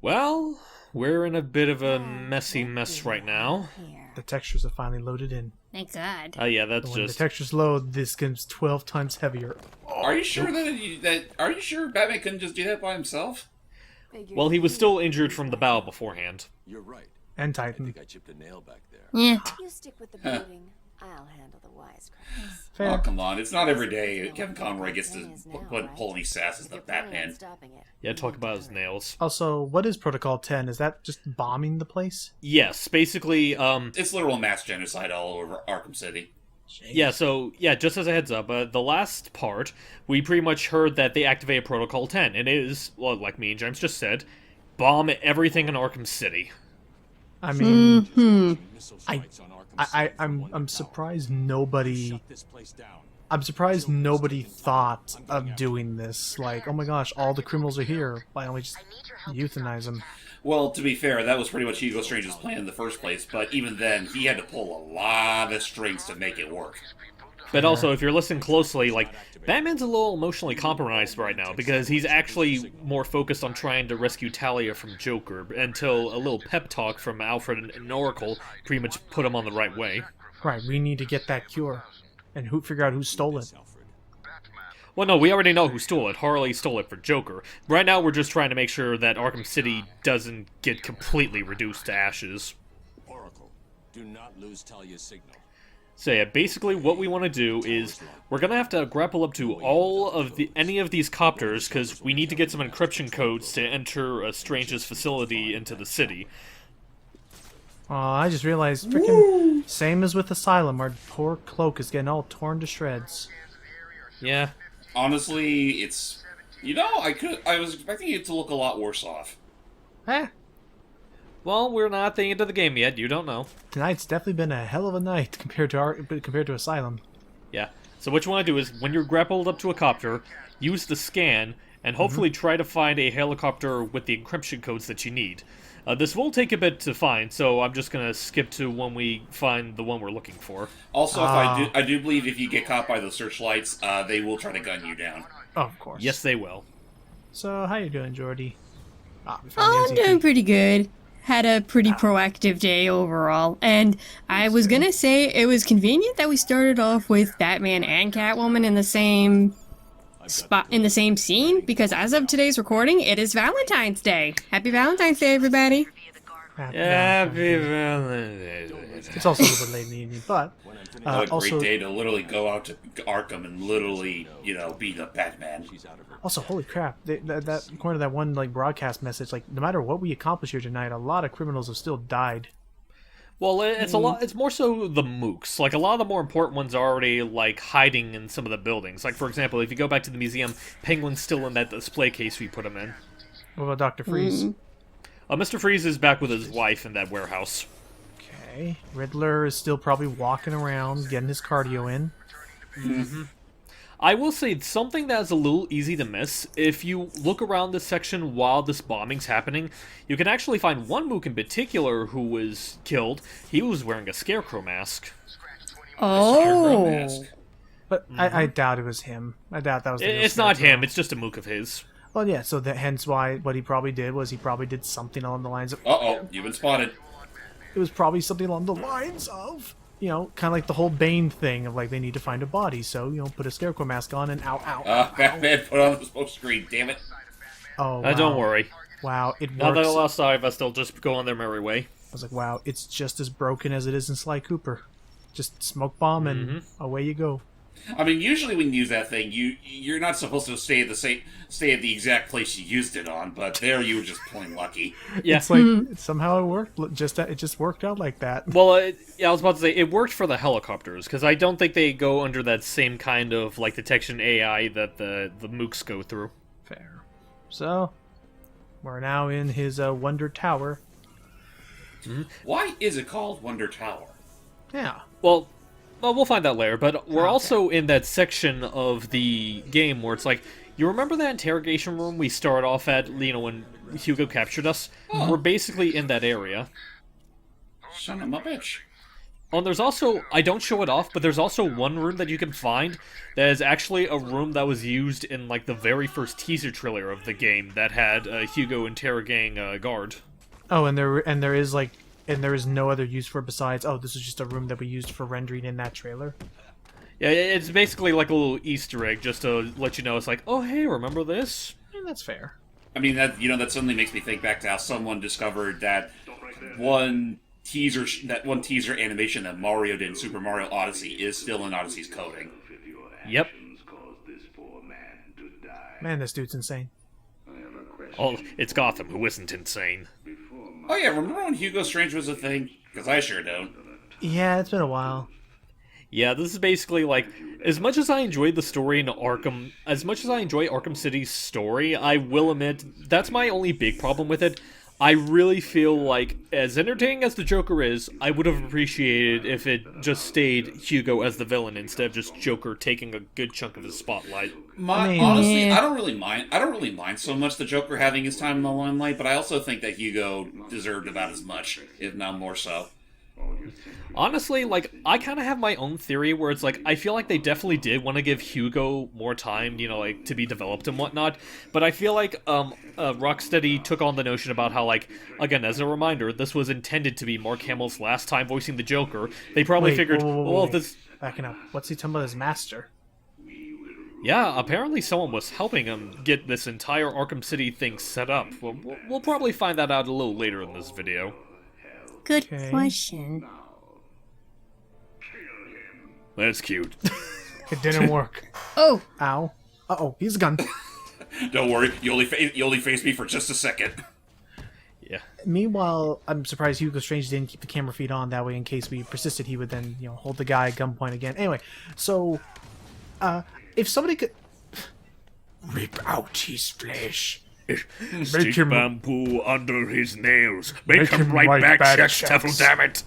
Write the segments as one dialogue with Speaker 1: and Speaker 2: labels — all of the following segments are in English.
Speaker 1: Well, we're in a bit of a messy mess right now.
Speaker 2: The textures have finally loaded in.
Speaker 3: Thank God.
Speaker 1: Oh yeah, that's
Speaker 2: When the
Speaker 1: just...
Speaker 2: textures load, this game's 12 times heavier.
Speaker 4: Are you sure Are you sure Batman couldn't just do that by himself?
Speaker 1: Well, he was still injured from the battle beforehand.
Speaker 5: You're right.
Speaker 2: And
Speaker 5: I
Speaker 2: Titan.
Speaker 5: think I chipped a nail back there.
Speaker 3: Yeah.
Speaker 6: You stick with the building. I'll handle the wisecracks.
Speaker 2: Fair.
Speaker 4: Oh, come on. It's not every day Kevin Conroy gets to pull any sass as the
Speaker 6: If you're planning on
Speaker 4: Batman.
Speaker 6: stopping it,
Speaker 1: Yeah, talk about his nails.
Speaker 2: Also, what is Protocol 10? Is that just bombing the place?
Speaker 1: Yes, basically,
Speaker 4: It's literal mass genocide all over Arkham City.
Speaker 1: yeah, so, yeah, just as a heads up, the last part, we pretty much heard that they activated Protocol 10, and it is, well, like me and James just said, bomb everything in Arkham City.
Speaker 2: I mean,
Speaker 5: Missile
Speaker 2: I-
Speaker 5: strikes on Arkham City
Speaker 2: I'm
Speaker 5: from one
Speaker 2: surprised
Speaker 5: tower.
Speaker 2: nobody.
Speaker 5: Shut this place down.
Speaker 2: I'm surprised nobody thought of doing this. Like, oh my gosh, all the criminals are here. Why don't we just euthanize them?
Speaker 4: Well, to be fair, that was pretty much Hugo Strange's plan in the first place, but even then, he had to pull a lot of strings to make it work.
Speaker 1: But also, if you're listening closely, like, Batman's a little emotionally compromised right now, because he's actually more focused on trying to rescue Talia from Joker, until a little pep talk from Alfred and Oracle pretty much put him on the right way.
Speaker 2: Right, we need to get that cure. And figure out who stole it.
Speaker 5: Alfred.
Speaker 1: Well, no, we already know who stole it. Harley stole it for Joker. Right now, we're just trying to make sure that Arkham City doesn't get completely reduced to ashes.
Speaker 5: Oracle, do not lose Talia's signal.
Speaker 1: So yeah, basically what we want to do is we're gonna have to grapple up to any of these copters because we need to get some encryption codes to enter Strange's facility into the city.
Speaker 2: I just realized, freaking same as with Asylum, our poor cloak is getting all torn to shreds.
Speaker 1: Yeah.
Speaker 4: Honestly, it's... You know, I was expecting it to look a lot worse off.
Speaker 2: Eh,
Speaker 1: Well, we're not at the end of the game yet. You don't know.
Speaker 2: tonight's definitely been a hell of a night compared to Asylum.
Speaker 1: Yeah. So what you want to do is when you're grappled up to a copter, use the scan and hopefully try to find a helicopter with the encryption codes that you need. This will take a bit to find, so I'm just gonna skip to when we find the one we're looking for.
Speaker 4: Also, if I do believe if you get caught by those searchlights, they will try to gun you down.
Speaker 2: Oh, of course.
Speaker 1: Yes, they will.
Speaker 2: So, how you doing, Jordy? We found the
Speaker 3: Oh, I'm
Speaker 2: NCP.
Speaker 3: doing pretty good. Had a pretty proactive day overall. And I was gonna say it was convenient that we started off with Batman and Catwoman in the same spot, in the same scene, because as of today's recording, it is Valentine's Day. Happy Valentine's Day, everybody.
Speaker 1: Happy Valentine's.
Speaker 2: It's also a little bit late in the evening, but
Speaker 4: What a great
Speaker 2: also,
Speaker 4: day to literally go out to Arkham and literally, beat up Batman.
Speaker 5: She's out of her.
Speaker 2: also, holy crap! That according to that one like broadcast message, like no matter what we accomplish here tonight, a lot of criminals have still died.
Speaker 1: Well, it's a lot. It's more so the mooks. Like a lot of the more important ones are already like hiding in some of the buildings. Like for example, if you go back to the museum, Penguin's still in that display case we put him in.
Speaker 2: What about Dr. Freeze?
Speaker 1: Mr. Freeze is back with his wife in that warehouse.
Speaker 2: Okay, Riddler is still probably walking around, getting his cardio in.
Speaker 1: I will say something that's a little easy to miss. If you look around this section while this bombing's happening, you can actually find one mook in particular who was killed. He was wearing a scarecrow mask.
Speaker 3: Oh.
Speaker 4: Mask.
Speaker 2: But I doubt it was him. I doubt that was. The real
Speaker 1: It's not
Speaker 2: Scarecrow.
Speaker 1: him. It's just a mook of his.
Speaker 2: Well, yeah. So hence why what he probably did was he probably did something along the lines of.
Speaker 4: Uh-oh, you've been spotted.
Speaker 2: It was probably something along the lines of, kind of like the whole Bane thing of like they need to find a body, so put a Scarecrow mask on and ow, ow, ow.
Speaker 4: Batman put on the smoke screen, damn it.
Speaker 2: Oh, wow.
Speaker 1: Don't worry.
Speaker 2: Wow, it
Speaker 1: Now that
Speaker 2: works.
Speaker 1: I lost sight of us, they'll just go on their merry way.
Speaker 2: I was like, wow, it's just as broken as it is in Sly Cooper. Just smoke bomb and away you go.
Speaker 4: I mean, usually when you use that thing, you're not supposed to stay at the exact place you used it on, but there you were just plain lucky.
Speaker 1: Yeah.
Speaker 2: It's like somehow it worked. It just worked out like that.
Speaker 1: Well, I was about to say, it worked for the helicopters, because I don't think they go under that same kind of, like, detection AI that the mooks go through.
Speaker 2: Fair. So, we're now in his Wonder Tower.
Speaker 4: Why is it called Wonder Tower?
Speaker 2: Yeah.
Speaker 1: Well, we'll find out later, but we're also in that section of the game where it's like, you remember that interrogation room we start off at, when Hugo captured us? We're basically in that area.
Speaker 4: Son of a bitch.
Speaker 1: Oh, and there's also, I don't show it off, but there's also one room that you can find that is actually a room that was used in, like, the very first teaser trailer of the game that had Hugo interrogating a guard.
Speaker 2: Oh, and there is no other use for it besides, oh, this is just a room that we used for rendering in that trailer.
Speaker 1: Yeah, it's basically like a little Easter egg just to let you know it's like, oh, hey, remember this?
Speaker 2: That's fair.
Speaker 4: I mean, that suddenly makes me think back to how someone discovered that one teaser animation that Mario did in Super Mario Odyssey is still in Odyssey's coding.
Speaker 1: Yep.
Speaker 2: Man, this dude's insane.
Speaker 1: Oh, it's Gotham, who isn't insane.
Speaker 4: Oh yeah, remember when Hugo Strange was a thing? Because I sure don't.
Speaker 2: Yeah, it's been a while.
Speaker 1: Yeah, this is basically like, as much as I enjoyed the story in Arkham, as much as I enjoy Arkham City's story, I will admit, that's my only big problem with it. I really feel like, as entertaining as the Joker is, I would have appreciated if it just stayed Hugo as the villain instead of just Joker taking a good chunk of his spotlight.
Speaker 4: Honestly,
Speaker 3: Yeah.
Speaker 4: I don't really mind so much the Joker having his time in the limelight, but I also think that Hugo deserved about as much, if not more so.
Speaker 1: Honestly, like, I kind of have my own theory where it's like, I feel like they definitely did want to give Hugo more time, you know, like, to be developed and whatnot, but I feel like, Rocksteady took on the notion about how, like, again, as a reminder, this was intended to be Mark Hamill's last time voicing the Joker. They probably
Speaker 2: Wait,
Speaker 1: figured,
Speaker 2: whoa,
Speaker 1: well, if this...
Speaker 2: Backing up. What's he talking about his master?
Speaker 1: Yeah, apparently someone was helping him get this entire Arkham City thing set up. We'll probably find that out a little later in this video.
Speaker 3: Good
Speaker 2: Okay.
Speaker 3: question.
Speaker 1: That's cute.
Speaker 2: It didn't work.
Speaker 3: Oh,
Speaker 2: Ow. Uh-oh, he's a gun.
Speaker 4: Don't worry, you only faced me for just a second.
Speaker 1: Yeah.
Speaker 2: Meanwhile, I'm surprised Hugo Strange didn't keep the camera feed on. That way, in case we persisted, he would then, hold the guy at gunpoint again. Anyway, so, if somebody could... Rip out his flesh.
Speaker 1: Stick
Speaker 2: him-
Speaker 1: bamboo under his nails. Make,
Speaker 2: Make
Speaker 1: him
Speaker 2: him
Speaker 1: write
Speaker 2: write
Speaker 1: back
Speaker 2: bad
Speaker 1: checks,
Speaker 2: checks.
Speaker 1: devil damn it.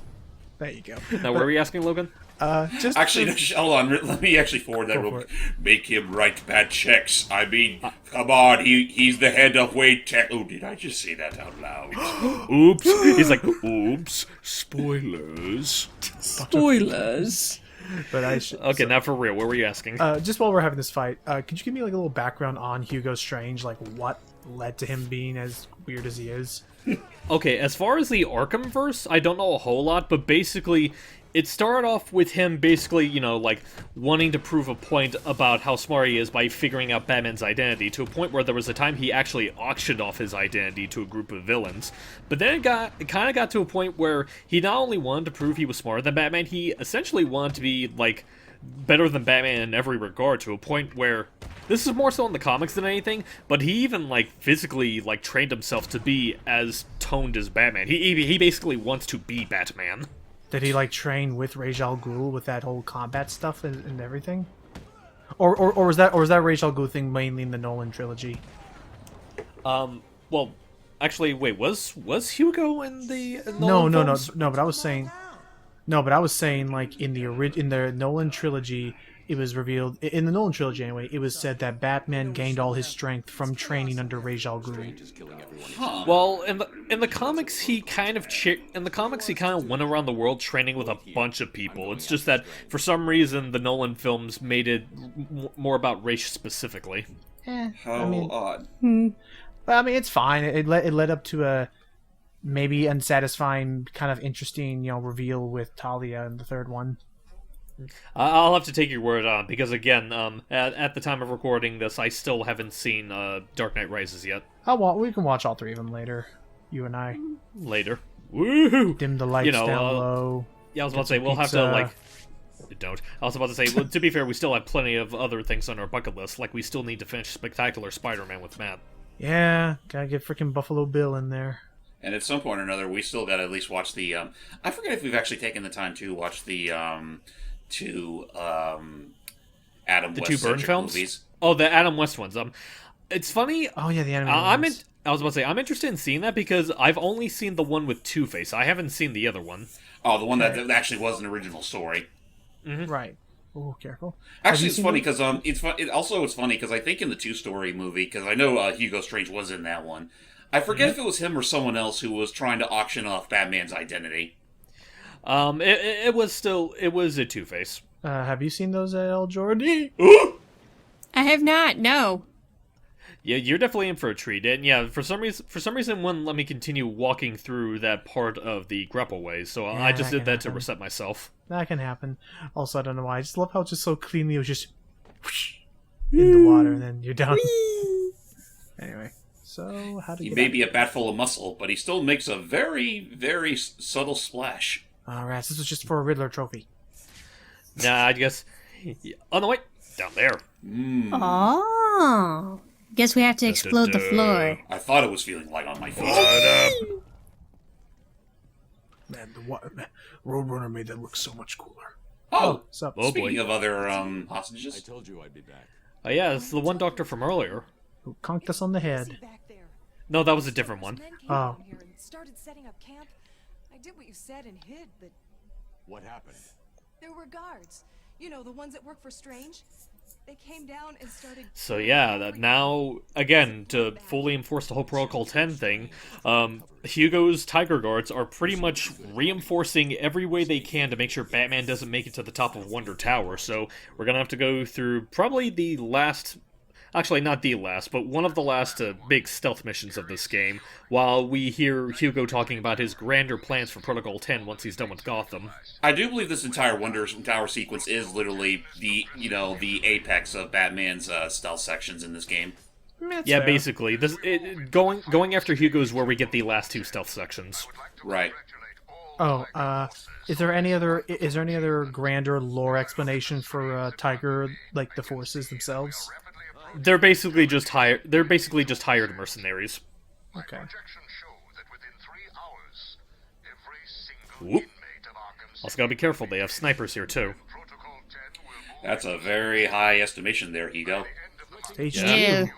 Speaker 2: There you go.
Speaker 1: Now, what were you asking, Logan?
Speaker 2: Just
Speaker 4: Actually, hold on. Let me actually forward that
Speaker 2: Go
Speaker 4: real
Speaker 2: for
Speaker 4: quick. Make him write bad checks. I mean, come on. He's the head of Wade Tech. Oh, did I just say that out loud?
Speaker 1: Oops. He's like, oops. Spoilers.
Speaker 3: spoilers.
Speaker 2: But I should...
Speaker 1: Okay, now for real, what were you asking?
Speaker 2: just while we're having this fight, could you give me like a little background on Hugo Strange, like what led to him being as weird as he is?
Speaker 1: Okay, as far as the Arkhamverse, I don't know a whole lot, but basically, it started off with him basically, like, wanting to prove a point about how smart he is by figuring out Batman's identity, to a point where there was a time he actually auctioned off his identity to a group of villains. But then it kind of got to a point where he not only wanted to prove he was smarter than Batman, he essentially wanted to be, like, better than Batman in every regard, to a point where... This is more so in the comics than anything, but he even, like, physically, like, trained himself to be as toned as Batman. He basically wants to be Batman.
Speaker 2: Did he like train with Ra's al Ghul with that whole combat stuff and everything? Or was that Ra's al Ghul thing mainly in the Nolan trilogy?
Speaker 1: Well, actually, wait, was Hugo in the
Speaker 2: No,
Speaker 1: Nolan films?
Speaker 2: but I was saying like in the Nolan trilogy, it was revealed in the Nolan trilogy anyway. It was said that Batman gained all his strength from training under Ra's al Ghul.
Speaker 5: Just killing everyone.
Speaker 1: Well, in the comics, he kind of went around the world training with a bunch of people. It's just that for some reason the Nolan films made it more about race specifically.
Speaker 4: How odd.
Speaker 2: But I mean, it's fine. It led up to a maybe unsatisfying, kind of interesting, reveal with Talia in the third one.
Speaker 1: I'll have to take your word on it, because again, at the time of recording this, I still haven't seen Dark Knight Rises yet.
Speaker 2: We can watch all three of them later, you and I.
Speaker 1: Later. Woohoo!
Speaker 2: Dim the lights down
Speaker 1: uh,
Speaker 2: low.
Speaker 1: Yeah, I was about to say,
Speaker 2: some
Speaker 1: we'll have to,
Speaker 2: pizza.
Speaker 1: like... Don't. I was about to say, well, to be fair, we still have plenty of other things on our bucket list, like we still need to finish Spectacular Spider-Man with Matt.
Speaker 2: Yeah, gotta get freaking Buffalo Bill in there.
Speaker 4: And at some point or another, we still got to at least watch the. I forget if we've actually taken the time to watch the Adam
Speaker 1: The
Speaker 4: West
Speaker 1: two Byrne
Speaker 4: centric
Speaker 1: films?
Speaker 4: movies.
Speaker 1: Oh, the Adam West ones. It's funny.
Speaker 2: Oh yeah, the animated
Speaker 1: I
Speaker 2: ones.
Speaker 1: was about to say, I'm interested in seeing that because I've only seen the one with Two-Face. I haven't seen the other one.
Speaker 4: Oh, the one that actually was an original story.
Speaker 2: Right. Oh, careful.
Speaker 4: Actually, it's
Speaker 2: seen
Speaker 4: funny
Speaker 2: it?
Speaker 4: because it's funny because I think in the two-story movie, because I know Hugo Strange was in that one. I forget if it was him or someone else who was trying to auction off Batman's identity.
Speaker 1: It was a Two-Face.
Speaker 2: Have you seen those at El Jordi?
Speaker 3: I have not. No.
Speaker 1: Yeah, you're definitely in for a treat. And yeah, for some reason, wouldn't let me continue walking through that part of the grappleway, so I just
Speaker 2: that
Speaker 1: did
Speaker 2: can
Speaker 1: that to
Speaker 2: happen.
Speaker 1: reset myself.
Speaker 2: That can happen. Also, I don't know why. I just love how it's just so cleanly it was just whoosh, in the water, and then you're done. Anyway, so how do
Speaker 4: He
Speaker 2: you
Speaker 4: may
Speaker 2: get
Speaker 4: be a bat full of muscle, but he still makes a very, very subtle splash.
Speaker 2: Alright, this was just for a Riddler trophy.
Speaker 1: Nah, I guess. Oh no, wait, down there.
Speaker 3: Oh. Guess we have to explode the floor.
Speaker 4: I thought it was feeling light on my feet.
Speaker 2: Man, Roadrunner made that look so much cooler.
Speaker 4: Oh,
Speaker 2: Sup?
Speaker 1: Oh,
Speaker 4: speaking
Speaker 1: boy.
Speaker 4: of other
Speaker 5: I
Speaker 4: hostages,
Speaker 5: told you I'd be back.
Speaker 1: Oh yeah, it's the one doctor from earlier.
Speaker 2: Who conked us on the head?
Speaker 1: No, that was a different one.
Speaker 2: Oh.
Speaker 7: Here and started setting up camp. I did what you said and hid, but
Speaker 5: What happened?
Speaker 7: there were guards. You know, the ones that work for Strange. They came down and started.
Speaker 1: So yeah, that now, again, to fully enforce the whole Protocol 10 thing, Hugo's Tiger Guards are pretty much reinforcing every way they can to make sure Batman doesn't make it to the top of Wonder Tower, so we're gonna have to go through probably the last... Actually, not the last, but one of the last big stealth missions of this game, while we hear Hugo talking about his grander plans for Protocol 10 once he's done with Gotham.
Speaker 4: I do believe this entire Wonder Tower sequence is literally the apex of Batman's stealth sections in this game.
Speaker 2: That's
Speaker 1: Yeah,
Speaker 2: fair.
Speaker 1: basically. Going after Hugo is where we get the last two stealth sections.
Speaker 4: Right.
Speaker 2: Oh, is there any other grander lore explanation for Tiger, like the forces themselves?
Speaker 1: They're basically just hired mercenaries.
Speaker 2: Okay.
Speaker 1: Whoop. Also gotta be careful, they have snipers here too.
Speaker 4: That's a very high estimation there, Hugo.
Speaker 2: Stage
Speaker 1: Yeah.
Speaker 2: 2.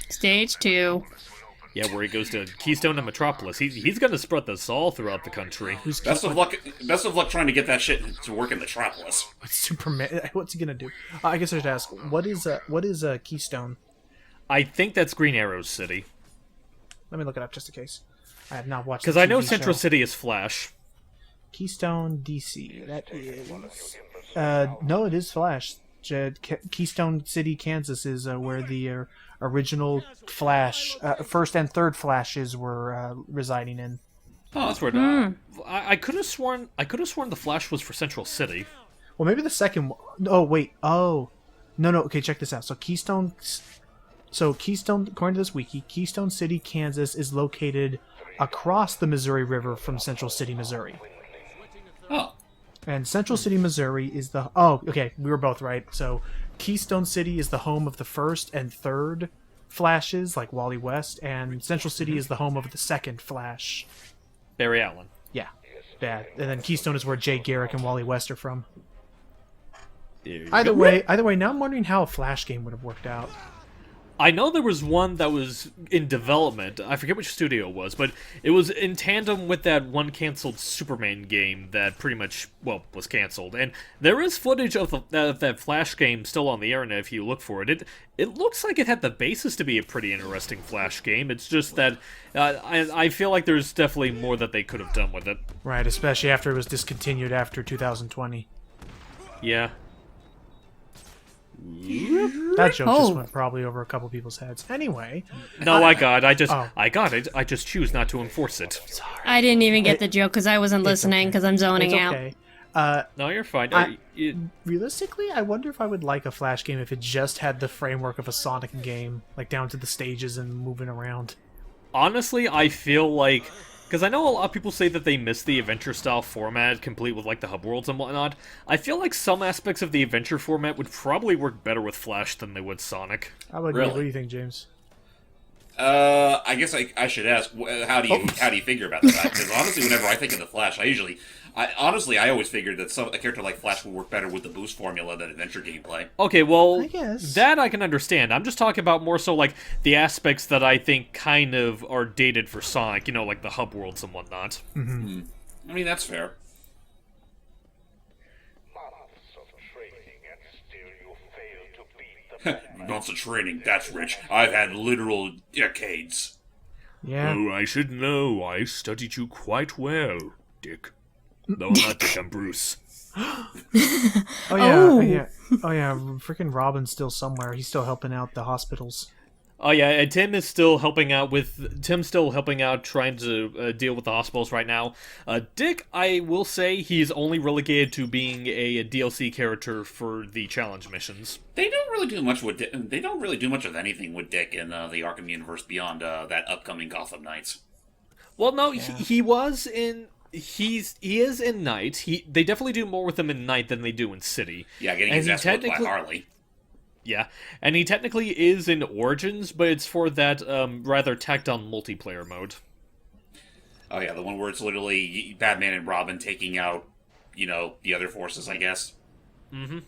Speaker 3: Stage 2.
Speaker 1: Yeah, where he goes to Keystone and Metropolis. He's gonna spread this all throughout the country.
Speaker 4: Best of luck trying to get that shit to work in Metropolis.
Speaker 2: Superman. What's he gonna do? I guess I should ask. What is Keystone?
Speaker 1: I think that's Green Arrow's city.
Speaker 2: Let me look it up just in case. I have not watched.
Speaker 1: Because
Speaker 2: the
Speaker 1: I know
Speaker 2: TV
Speaker 1: Central
Speaker 2: show.
Speaker 1: City is Flash.
Speaker 2: Keystone, DC. That is. No, it is Flash. Keystone City, Kansas is where the original Flash, first and third Flashes were residing in.
Speaker 1: Oh, that's weird. I could have sworn the Flash was for Central City.
Speaker 2: Well, maybe the second one. Oh, wait. Oh. No. Okay, check this out. So Keystone, according to this wiki, Keystone City, Kansas is located across the Missouri River from Central City, Missouri.
Speaker 4: Oh.
Speaker 2: And Central City, Missouri is the... Oh, okay, we were both right. So Keystone City is the home of the first and third Flashes, like Wally West, and Central City is the home of the second Flash.
Speaker 1: Barry Allen.
Speaker 2: Yeah, bad. And then Keystone is where Jay Garrick and Wally West are from.
Speaker 1: There you
Speaker 2: Either
Speaker 1: go.
Speaker 2: way, now I'm wondering how a Flash game would have worked out.
Speaker 1: I know there was one that was in development. I forget which studio it was, but it was in tandem with that one canceled Superman game that pretty much, well, was canceled. And there is footage of that Flash game still on the internet if you look for it. It looks like it had the basis to be a pretty interesting Flash game. It's just that I feel like there's definitely more that they could have done with it.
Speaker 2: Right, especially after it was discontinued after 2020.
Speaker 1: Yeah.
Speaker 2: That joke just
Speaker 3: Oh.
Speaker 2: went probably over a couple people's heads. Anyway,
Speaker 1: No, I got it.
Speaker 2: Oh.
Speaker 1: I got it. I just choose not to enforce it.
Speaker 3: I didn't even get the joke because I wasn't listening because I'm zoning
Speaker 2: it's
Speaker 3: out.
Speaker 2: okay.
Speaker 1: No, you're fine.
Speaker 2: Realistically, I wonder if I would like a Flash game if it just had the framework of a Sonic game, like down to the stages and moving around.
Speaker 1: Honestly, I feel like... Because I know a lot of people say that they miss the adventure-style format, complete with, like, the hub worlds and whatnot. I feel like some aspects of the adventure format would probably work better with Flash than they would Sonic.
Speaker 2: How about you?
Speaker 4: Really?
Speaker 2: What do you think, James?
Speaker 4: I guess I should ask, how do you figure about that? Because honestly, whenever I think of the Flash, I always figured that a character like Flash would work better with the boost formula than adventure gameplay.
Speaker 1: Okay, well,
Speaker 2: I guess.
Speaker 1: that I can understand. I'm just talking about more so, like, the aspects that I think kind of are dated for Sonic, you know, like the hub worlds and whatnot.
Speaker 4: I mean, that's fair. Months of training, that's rich. I've had literal decades.
Speaker 2: Yeah.
Speaker 1: Oh, I should know. I studied you quite well, Dick. No, not Dick, I'm Bruce.
Speaker 2: Oh yeah,
Speaker 3: Oh.
Speaker 2: yeah. Oh yeah, freaking Robin's still somewhere. He's still helping out the hospitals.
Speaker 1: Oh yeah, and Tim's still helping out, trying to deal with the hospitals right now. Dick, I will say, he's only relegated to being a DLC character for the challenge missions.
Speaker 4: They don't really do much with they don't really do much of anything with Dick in the Arkham universe beyond that upcoming Gotham Knights.
Speaker 1: Well, no, he was in. He is in Night. They definitely do more with him in Night than they do in City.
Speaker 4: Yeah, getting
Speaker 1: And
Speaker 4: his
Speaker 1: he
Speaker 4: ass whipped by
Speaker 1: technically-
Speaker 4: Harley.
Speaker 1: Yeah, and he technically is in Origins, but it's for that rather tacked-on multiplayer mode.
Speaker 4: Oh yeah, the one where it's literally Batman and Robin taking out, the other forces, I guess.
Speaker 1: Mm-hmm.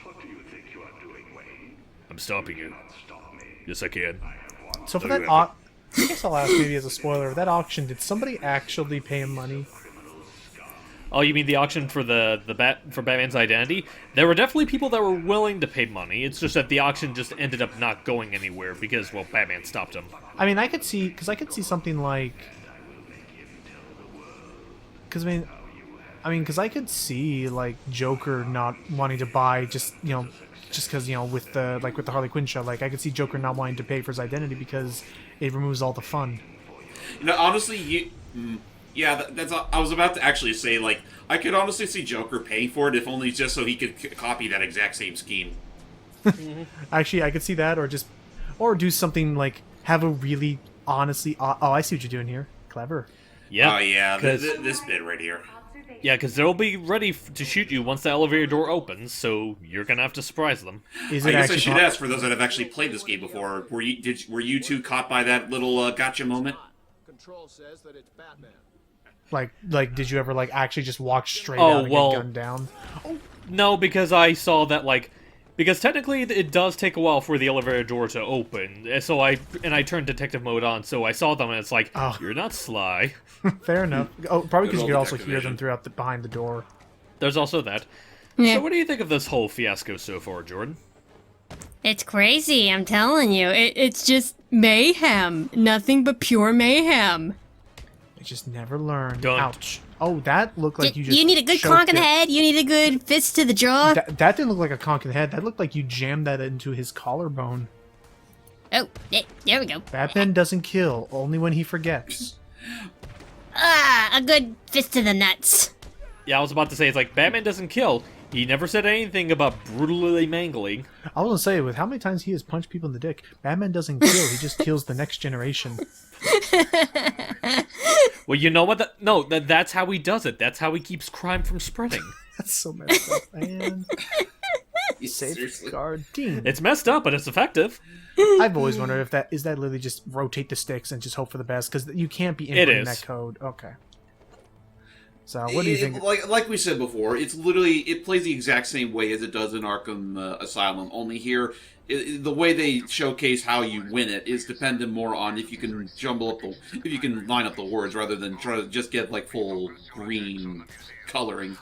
Speaker 8: What do you think you are doing, Wayne?
Speaker 1: I'm stopping you.
Speaker 8: Stop me.
Speaker 1: Yes, I can.
Speaker 2: So for
Speaker 1: No,
Speaker 2: that,
Speaker 1: you haven't.
Speaker 2: I guess I'll ask maybe as a spoiler. That auction, did somebody actually pay him money?
Speaker 1: Oh, you mean the auction for for Batman's identity? There were definitely people that were willing to pay money. It's just that the auction just ended up not going anywhere because, well, Batman stopped him.
Speaker 2: I mean, I could see something like, because I could see like Joker not wanting to buy just because with the Harley Quinn show, like I could see Joker not wanting to pay for his identity because it removes all the fun.
Speaker 4: Honestly, yeah, that's. I was about to actually say, like, I could honestly see Joker paying for it, if only just so he could copy that exact same scheme.
Speaker 2: Actually, I could see that, or do something like have a really honestly. Oh, I see what you're doing here. Clever.
Speaker 1: Yeah.
Speaker 4: Oh yeah,
Speaker 1: 'cause-
Speaker 4: this bit right here.
Speaker 1: Yeah, because they'll be ready to shoot you once the elevator door opens, so you're gonna have to surprise them.
Speaker 2: Is
Speaker 4: I
Speaker 2: it
Speaker 4: guess I
Speaker 2: actually?
Speaker 4: should ask for those that have actually played this game before. Were you two caught by that little gotcha moment?
Speaker 9: Control says that it's Batman.
Speaker 2: Like, did you ever actually just walk straight
Speaker 1: Oh,
Speaker 2: out and
Speaker 1: well-
Speaker 2: get gunned down?
Speaker 1: No, because I saw that, because technically it does take a while for the elevator door to open, so I turned detective mode on, so I saw them and it's like,
Speaker 2: Oh.
Speaker 1: you're not sly.
Speaker 2: Fair enough. Oh, probably because you
Speaker 4: old
Speaker 2: could also
Speaker 4: detective
Speaker 2: hear
Speaker 4: vision.
Speaker 2: them throughout behind the door.
Speaker 1: There's also that.
Speaker 3: Yeah.
Speaker 1: So what do you think of this whole fiasco so far, Jordan?
Speaker 3: It's crazy, I'm telling you. It's just mayhem. Nothing but pure mayhem.
Speaker 2: I just never learned.
Speaker 1: Don't.
Speaker 2: Ouch. Oh, that looked like you just.
Speaker 3: You need a good
Speaker 2: choked
Speaker 3: conk in the
Speaker 2: it.
Speaker 3: head. You need a good fist to the jaw.
Speaker 2: That didn't look like a conk in the head. That looked like you jammed that into his collarbone.
Speaker 3: Oh, there we go.
Speaker 2: Batman doesn't kill, only when he forgets.
Speaker 3: Ah, a good fist to the nuts.
Speaker 1: Yeah, I was about to say, it's like, Batman doesn't kill. He never said anything about brutally mangling.
Speaker 2: I was gonna say, with how many times he has punched people in the dick, Batman doesn't kill, he just kills the next generation.
Speaker 1: Well, you know what? That's how he does it. That's how he keeps crime from spreading.
Speaker 2: That's so messed up, man.
Speaker 4: Seriously.
Speaker 2: Safeguarding.
Speaker 1: It's messed up, but it's effective.
Speaker 2: I've always wondered if that literally just rotate the sticks and just hope for the best, because you can't be inputting
Speaker 1: is.
Speaker 2: that code. Okay. So, what do you think?
Speaker 4: Like we said before, it plays the exact same way as it does in Arkham Asylum. Only here, the way they showcase how you win it is dependent more on if you can if you can line up the words rather than try to just get full green coloring.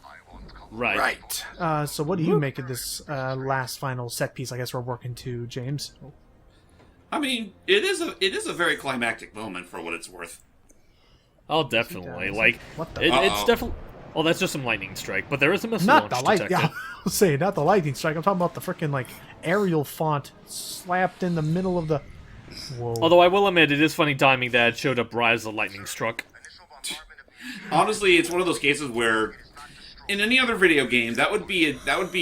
Speaker 1: Right.
Speaker 2: So what do you make of this last final set piece? I guess we're working to, James.
Speaker 4: I mean, it is a very climactic moment for what it's worth.
Speaker 1: Oh, definitely. Like,
Speaker 2: What the-
Speaker 1: it's
Speaker 4: Uh-oh.
Speaker 1: definitely... Oh, that's just some lightning strike, but there is a missile
Speaker 2: Not
Speaker 1: launch
Speaker 2: the light.
Speaker 1: detected.
Speaker 2: Yeah, I'll say not the lightning strike. I'm talking about the freaking Arial font slapped in the middle of the. Whoa.
Speaker 1: Although I will admit, it is funny timing that it showed up right as the lightning struck.
Speaker 4: Honestly, it's one of those cases where, in any other video game, that would be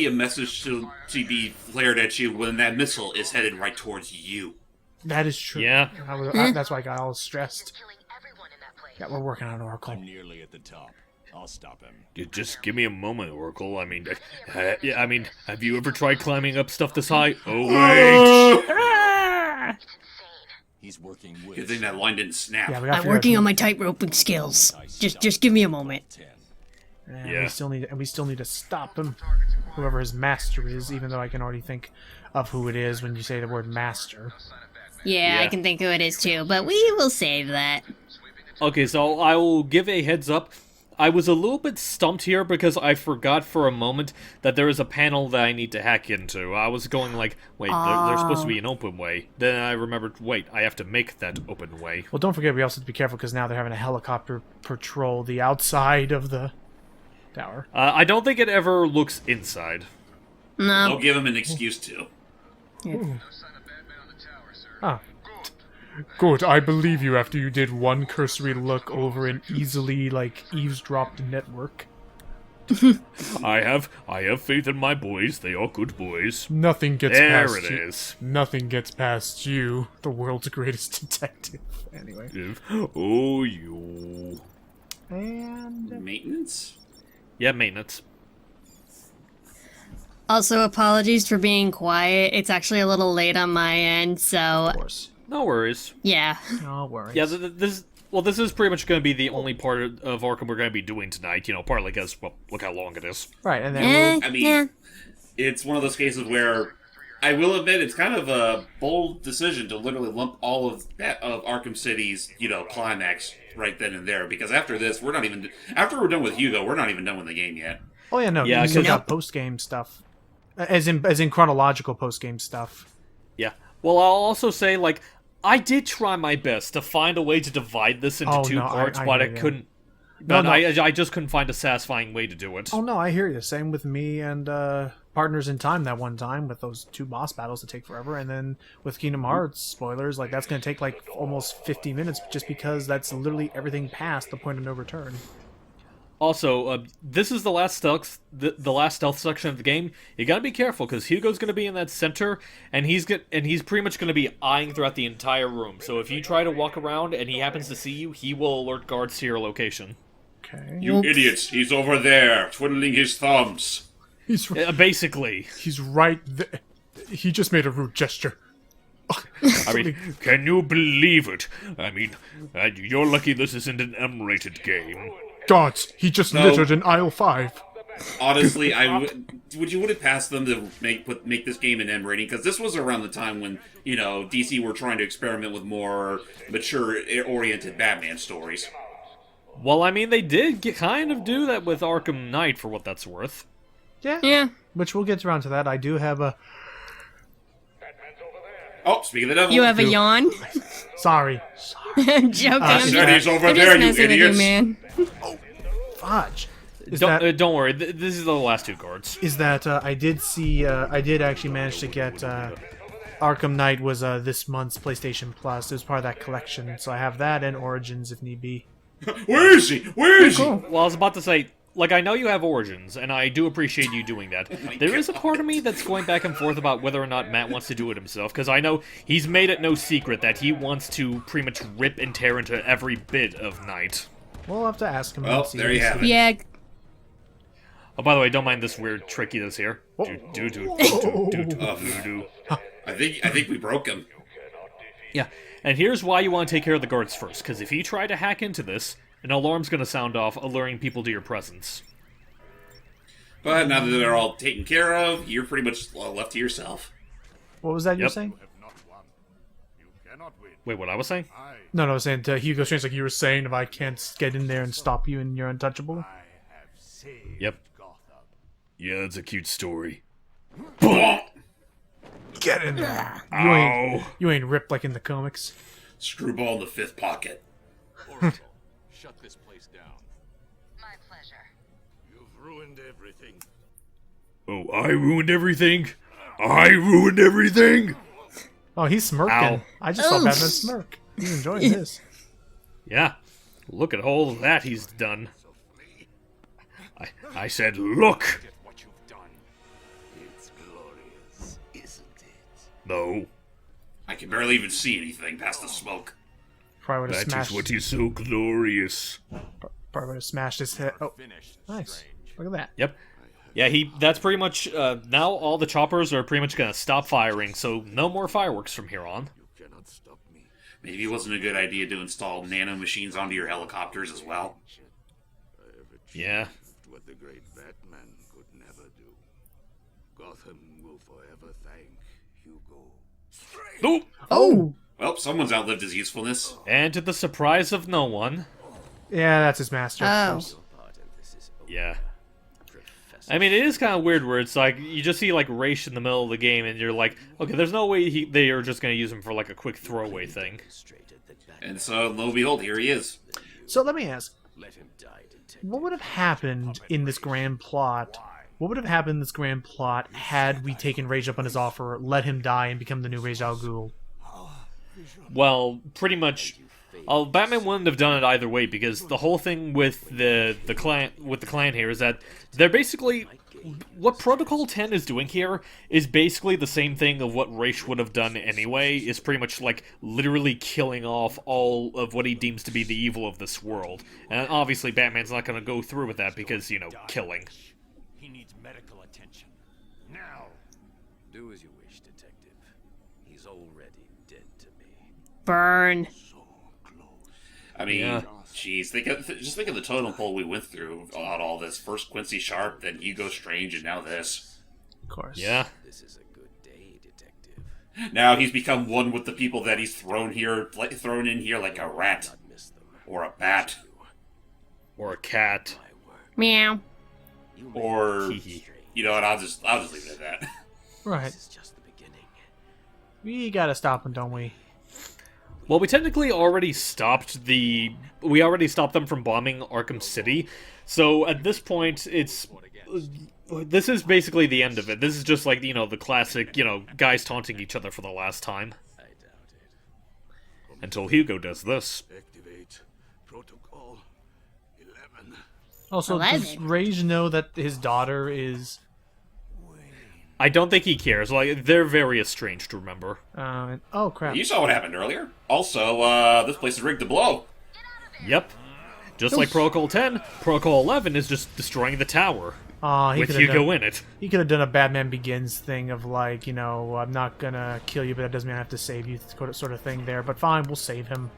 Speaker 4: a message to be flared at you when that missile is headed right towards you.
Speaker 2: That is true.
Speaker 1: Yeah.
Speaker 2: That's why I got all stressed. Yeah, we're working on Oracle.
Speaker 5: I'm nearly at the top. I'll stop him.
Speaker 1: Just give me a moment, Oracle. I mean, have you ever tried climbing up stuff this high? Oh, wait!
Speaker 5: He's working with.
Speaker 4: Good thing that line didn't snap.
Speaker 2: Yeah, we got
Speaker 3: I'm working on my tightroping skills. Just give me a moment.
Speaker 5: 10.
Speaker 1: Yeah.
Speaker 2: We still need to stop him. Whoever his master is, even though I can already think of who it is when you say the word master.
Speaker 3: Yeah, I
Speaker 1: Yeah.
Speaker 3: can think who it is too, but we will save that.
Speaker 1: Okay, so I will give a heads up. I was a little bit stumped here because I forgot for a moment that there is a panel that I need to hack into. I was going like, wait, there's supposed to be an open way. Then I remembered, wait, I have to make that open way.
Speaker 2: Well, don't forget, we also have to be careful because now they're having a helicopter patrol the outside of the tower.
Speaker 1: I don't think it ever looks inside.
Speaker 3: No.
Speaker 4: Don't give him an excuse to.
Speaker 2: Ah. Good, I believe you after you did one cursory look over an easily, eavesdropped network.
Speaker 1: I have faith in my boys. They are good boys.
Speaker 2: Nothing gets
Speaker 1: There
Speaker 2: past
Speaker 1: it
Speaker 2: you.
Speaker 1: is.
Speaker 2: Nothing gets past you, the world's greatest detective. Anyway.
Speaker 1: Oh, you.
Speaker 2: And...
Speaker 4: Maintenance?
Speaker 1: Yeah, maintenance.
Speaker 3: Also, apologies for being quiet. It's actually a little late on my end, so
Speaker 2: Of course.
Speaker 1: No worries.
Speaker 3: yeah.
Speaker 2: No worries.
Speaker 1: Yeah, this is pretty much going to be the only part of Arkham we're going to be doing tonight. You know, partly because, well, look how long it is.
Speaker 2: Right, and then
Speaker 4: I mean,
Speaker 3: yeah.
Speaker 4: it's one of those cases where I will admit it's kind of a bold decision to literally lump all of Arkham City's, climax right then and there. Because after this, after we're done with Hugo, we're not even done with the game yet.
Speaker 2: Oh yeah, no,
Speaker 1: Yeah,
Speaker 2: you still
Speaker 1: 'cause-
Speaker 2: got post-game stuff. As in chronological post-game stuff.
Speaker 1: Yeah. Well, I'll also say, I did try my best to find a way to divide this into two parts, but I
Speaker 2: hear ya.
Speaker 1: couldn't.
Speaker 2: No,
Speaker 1: But
Speaker 2: no.
Speaker 1: I just couldn't find a satisfying way to do it.
Speaker 2: Oh no, I hear you. Same with me and Partners in Time that one time with those two boss battles that take forever, and then with Kingdom Hearts, spoilers, that's going to take almost 50 minutes just because that's literally everything past the point of no return.
Speaker 1: Also, this is the last stealth section of the game. You gotta be careful because Hugo's gonna be in that center, and he's pretty much gonna be eyeing throughout the entire room. So if you try to walk around and he happens to see you, he will alert guards to your location.
Speaker 2: Okay.
Speaker 4: You idiots! He's over there, twiddling his thumbs.
Speaker 2: He's
Speaker 1: Basically,
Speaker 2: he's right there. He just made a rude gesture.
Speaker 1: I mean, can you believe it? I mean, you're lucky this isn't an M-rated game.
Speaker 2: Gods, he just
Speaker 4: No.
Speaker 2: littered in aisle 5.
Speaker 4: Honestly, would you have passed them to make this game an M rating? Because this was around the time when DC were trying to experiment with more mature-oriented Batman stories.
Speaker 1: Well, I mean, they did kind of do that with Arkham Knight, for what that's worth.
Speaker 2: Yeah.
Speaker 3: Yeah.
Speaker 2: Which we'll get around to that. I do have a...
Speaker 4: Oh, speaking of the devil,
Speaker 3: You have a yawn?
Speaker 2: Sorry.
Speaker 3: I'm joking. I'm
Speaker 4: said he's over
Speaker 3: I'm just
Speaker 4: there, you
Speaker 3: messing with
Speaker 4: idiots.
Speaker 3: man.
Speaker 2: Fudge.
Speaker 1: Don't worry, this is the last two cards.
Speaker 2: Is that I did see I did actually manage to get Arkham Knight was this month's PlayStation Plus. It was part of that collection, so I have that and Origins if need be.
Speaker 4: Where is he? Where is he?
Speaker 1: Well, I was about to say, I know you have Origins, and I do appreciate you doing that. There is a part of me that's going back and forth about whether or not Matt wants to do it himself, because I know he's made it no secret that he wants to pretty much rip and tear into every bit of Knight.
Speaker 2: We'll have to ask him.
Speaker 4: Well,
Speaker 2: and see
Speaker 4: there
Speaker 2: what
Speaker 4: you
Speaker 2: he
Speaker 4: have
Speaker 2: says.
Speaker 4: it.
Speaker 3: Yeah.
Speaker 1: Oh, by the way, don't mind this weird trick he does here.
Speaker 4: I think we broke him.
Speaker 1: Yeah, and here's why you want to take care of the guards first, because if you try to hack into this, an alarm's going to sound off, alerting people to your presence.
Speaker 4: But now that they're all taken care of, you're pretty much left to yourself.
Speaker 2: What was that you were
Speaker 1: Yep.
Speaker 2: saying?
Speaker 1: Wait, what I was saying?
Speaker 2: No, I was saying to Hugo Strange, like you were saying, if I can't get in there and stop you and you're untouchable.
Speaker 1: Yep. Yeah, that's a cute story.
Speaker 2: Get in there.
Speaker 1: Ow!
Speaker 2: You ain't ripped like in the comics.
Speaker 4: Screwball in the fifth pocket.
Speaker 5: Oracle, shut this place down.
Speaker 6: My pleasure.
Speaker 5: You've ruined everything.
Speaker 1: Oh, I ruined everything? I ruined everything?
Speaker 2: Oh, he's smirking.
Speaker 1: Ow.
Speaker 2: I just saw
Speaker 3: Oh.
Speaker 2: Batman smirk. He's enjoying this.
Speaker 1: Yeah. Look at all that he's done. I said, look!
Speaker 5: At what you've done. It's glorious, isn't it?
Speaker 1: No,
Speaker 4: I can barely even see anything past the smoke.
Speaker 2: Probably would have
Speaker 1: that
Speaker 2: smashed.
Speaker 1: is what is so glorious.
Speaker 2: Probably would have smashed his head. Oh,
Speaker 5: Finished,
Speaker 2: nice.
Speaker 5: Strange.
Speaker 2: Look at that.
Speaker 1: Yep. Yeah, that's pretty much, now all the choppers are pretty much gonna stop firing, so no more fireworks from here on.
Speaker 5: You cannot stop me.
Speaker 4: Maybe it wasn't a good idea to install nano machines onto your helicopters as well.
Speaker 5: I have achieved
Speaker 1: Yeah.
Speaker 5: what the great Batman could never do. Gotham will forever thank Hugo.
Speaker 1: Nope!
Speaker 2: Oh!
Speaker 4: Well, someone's outlived his usefulness.
Speaker 1: And to the surprise of no one,
Speaker 2: Yeah, that's his master.
Speaker 3: Oh.
Speaker 1: Yeah. I mean, it is kind of weird where it's like, you just see, like, Raish in the middle of the game, and you're like, okay, there's no way they are just going to use him for, like, a quick throwaway thing.
Speaker 4: And so, lo and behold, here he is.
Speaker 2: So let me ask, what would have happened in this grand plot? What would have happened in this grand plot had we taken Rage up on his offer, let him die, and become the new Ra's al Ghul?
Speaker 1: Well, pretty much, Batman wouldn't have done it either way, because the whole thing with the clan here is that they're basically, what Protocol 10 is doing here is basically the same thing of what Raish would have done anyway, is pretty much like literally killing off all of what he deems to be the evil of this world. And obviously Batman's not going to go through with that because, you know, killing.
Speaker 10: He needs medical attention. Now!
Speaker 11: Do as you wish, Detective. He's already dead to me.
Speaker 3: Burn.
Speaker 4: I mean,
Speaker 1: Yeah.
Speaker 4: Jeez, just think of the totem pole we went through on all this. First Quincy Sharp, then Hugo Strange, and now this.
Speaker 2: Of course.
Speaker 1: Yeah.
Speaker 11: This is a good day, Detective.
Speaker 4: Now he's become one with the people that he's thrown in here like a rat. Or a bat.
Speaker 1: Or a cat.
Speaker 3: Meow.
Speaker 4: Or,
Speaker 1: Hee-hee.
Speaker 4: you know what, I'll just leave it at that.
Speaker 2: Right.
Speaker 11: This is just the beginning.
Speaker 2: We gotta stop him, don't we?
Speaker 1: Well, we technically already stopped we already stopped them from bombing Arkham City, so at this point, this is basically the end of it. This is just like, you know, the classic, you know, guys taunting each other for the last time.
Speaker 11: I doubt it.
Speaker 1: Until Hugo does this.
Speaker 5: Activate Protocol 11.
Speaker 2: Also, does Rage know that his daughter is...
Speaker 1: I don't think he cares. Like, they're very estranged, remember?
Speaker 2: Oh, crap.
Speaker 4: You saw what happened earlier. Also, this place is rigged to blow.
Speaker 1: Yep. Just like Protocol 10, Protocol 11 is just destroying the tower.
Speaker 2: He
Speaker 1: with
Speaker 2: could've
Speaker 1: Hugo in it.
Speaker 2: He could have done a Batman Begins thing of like, you know, I'm not gonna kill you, but that doesn't mean I have to save you, sort of thing there. But fine, we'll save him.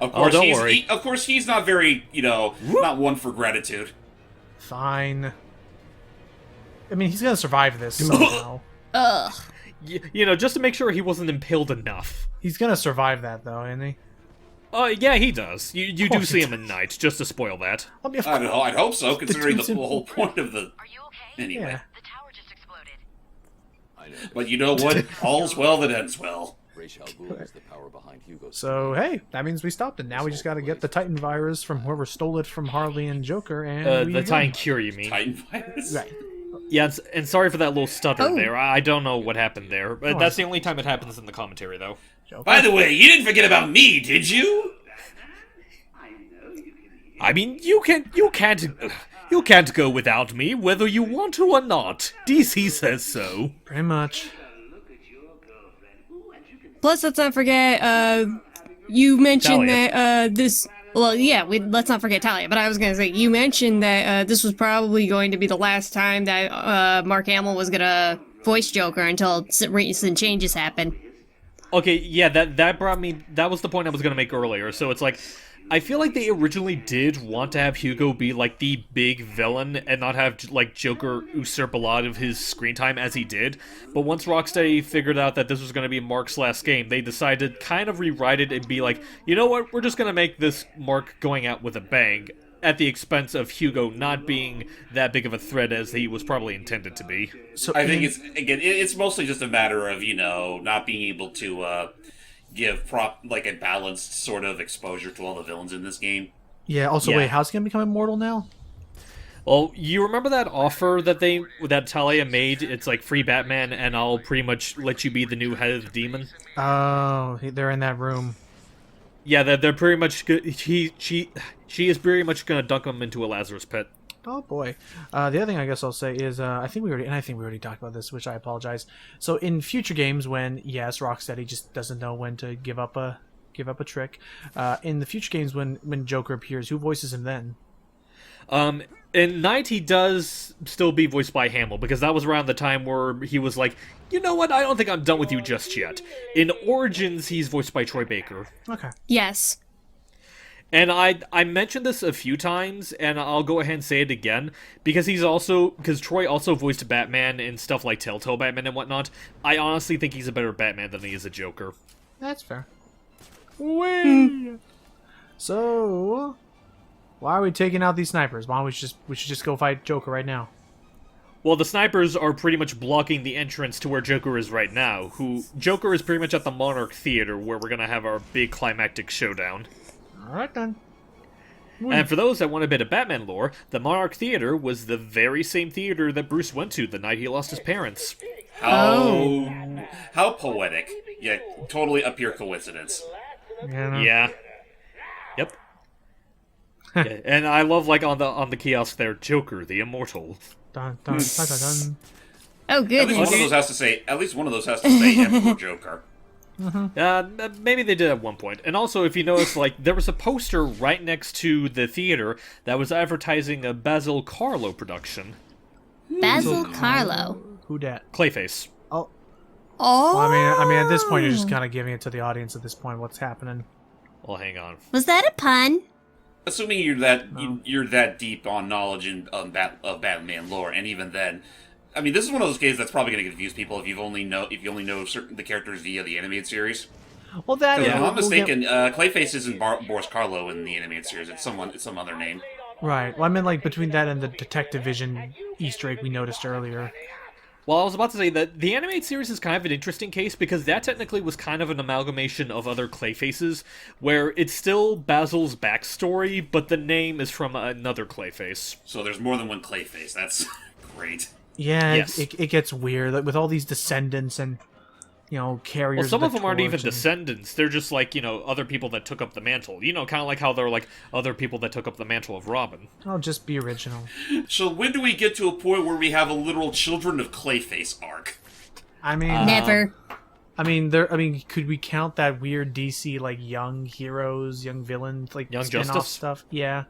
Speaker 4: Of course,
Speaker 1: don't worry.
Speaker 4: Of course, he's not very, you know, not one for gratitude.
Speaker 2: Fine. I mean, he's gonna survive this somehow.
Speaker 3: Ugh.
Speaker 1: You know, just to make sure he wasn't impaled enough.
Speaker 2: He's gonna survive that, though, isn't he?
Speaker 1: Yeah, he does. You do
Speaker 2: course
Speaker 1: see
Speaker 2: he
Speaker 1: him at night, just to spoil that.
Speaker 2: I mean,
Speaker 4: I don't know, I'd hope so, considering the
Speaker 2: dude's in
Speaker 4: whole point of the...
Speaker 6: Are you okay?
Speaker 4: Anyway.
Speaker 2: Yeah.
Speaker 6: The tower just exploded.
Speaker 11: I know.
Speaker 4: But you know what? All's well that ends well.
Speaker 11: Ra's al Ghul is the power behind Hugo's.
Speaker 2: So, hey, that means we stopped it. Now we just gotta get the Titan virus from whoever stole it from Harley and Joker, and
Speaker 1: The Titan Cure, you mean?
Speaker 4: Titan virus?
Speaker 2: Right.
Speaker 1: Yeah, and sorry for that little stutter
Speaker 3: Oh.
Speaker 1: there. I don't know what happened there. But that's the only time it happens in the commentary, though.
Speaker 4: By the way, you didn't forget about me, did you?
Speaker 1: I mean, you can't go without me, whether you want to or not. DC says so.
Speaker 2: Pretty much.
Speaker 3: Plus, let's not forget, you mentioned
Speaker 1: Talia.
Speaker 3: that, this... Well, yeah, let's not forget Talia, but I was gonna say, you mentioned that, this was probably going to be the last time that, Mark Hamill was gonna voice Joker until recent changes happen.
Speaker 1: Okay, yeah, that was the point I was gonna make earlier. So it's like, I feel like they originally did want to have Hugo be, like, the big villain and not have, like, Joker usurp a lot of his screen time as he did. But once Rocksteady figured out that this was going to be Mark's last game, they decided to kind of rewrite it and be like, you know what, we're just going to make this Mark going out with a bang, at the expense of Hugo not being that big of a threat as he was probably intended to be.
Speaker 2: So
Speaker 4: I think it's mostly just a matter of, you know, not being able to, give a balanced sort of exposure to all the villains in this game.
Speaker 2: Yeah, also,
Speaker 1: Yeah.
Speaker 2: wait, how's he gonna become immortal now?
Speaker 1: Well, you remember that offer that Talia made? It's like free Batman, and I'll pretty much let you be the new head of the demon.
Speaker 2: Oh, they're in that room.
Speaker 1: Yeah, they're pretty much. She is pretty much gonna dunk him into a Lazarus pit.
Speaker 2: Oh boy. The other thing I guess I'll say is I think we already talked about this, which I apologize. So in future games, when Rocksteady just doesn't know when to give up a trick. In the future games, when Joker appears, who voices him then?
Speaker 1: In Night, he does still be voiced by Hamill, because that was around the time where he was like, you know what, I don't think I'm done with you just yet. In Origins, he's voiced by Troy Baker.
Speaker 2: Okay.
Speaker 3: Yes.
Speaker 1: And I mentioned this a few times, and I'll go ahead and say it again, because Troy also voiced Batman in stuff like Telltale Batman and whatnot. I honestly think he's a better Batman than he is a Joker.
Speaker 2: That's fair. Wait. So, Why are we taking out these snipers? Why don't we should just go fight Joker right now?
Speaker 1: Well, the snipers are pretty much blocking the entrance to where Joker is right now. Joker is pretty much at the Monarch Theater, where we're gonna have our big climactic showdown.
Speaker 2: Alright then.
Speaker 1: And for those that want a bit of Batman lore, the Monarch Theater was the very same theater that Bruce went to the night he lost his parents.
Speaker 4: How poetic. Yeah, totally a pure coincidence.
Speaker 1: Yeah. Yep. Yeah, and I love, like, on the kiosk there, Joker, the Immortal.
Speaker 2: Dun, dun, dun, dun, dun.
Speaker 3: Oh,
Speaker 4: At least
Speaker 3: goodness.
Speaker 4: one of those has to say. At least one of those has to say Emperor Joker.
Speaker 1: Maybe they did at one point. And also, if you notice, like, there was a poster right next to the theater that was advertising a Basil Carlo production.
Speaker 3: Basil Carlo.
Speaker 2: Who dat?
Speaker 1: Clayface.
Speaker 2: Oh.
Speaker 3: Oh.
Speaker 2: Well, I mean, at this point, you're just kind of giving it to the audience. At this point, what's happening?
Speaker 1: Well, hang on.
Speaker 3: Was that a pun?
Speaker 4: Assuming you're that deep on knowledge of Batman lore, and even then, I mean, this is one of those cases that's probably going to confuse people if you only know the characters via the animated series.
Speaker 2: Well, that
Speaker 4: If I'm not mistaken, Clayface isn't Boris Karloff in the animated series. It's some other name.
Speaker 2: Right. Well, I meant like between that and the Detective Vision Easter egg we noticed earlier.
Speaker 1: Well, I was about to say that the animated series is kind of an interesting case because that technically was kind of an amalgamation of other Clayfaces, where it's still Basil's backstory, but the name is from another Clayface.
Speaker 4: So there's more than one Clayface. That's great.
Speaker 2: Yeah,
Speaker 1: Yes.
Speaker 2: it gets weird like, with all these descendants and carriers.
Speaker 1: Well, some of them aren't even
Speaker 2: torch and-
Speaker 1: descendants. They're just like, other people that took up the mantle. Kind of like how they're like other people that took up the mantle of Robin.
Speaker 2: Oh, just be original.
Speaker 4: So when do we get to a point where we have a literal Children of Clayface arc?
Speaker 2: I mean,
Speaker 3: Never.
Speaker 2: I mean, could we count that weird DC like young heroes, young villains, like
Speaker 1: Young
Speaker 2: spin-off
Speaker 1: Justice?
Speaker 2: stuff? Yeah,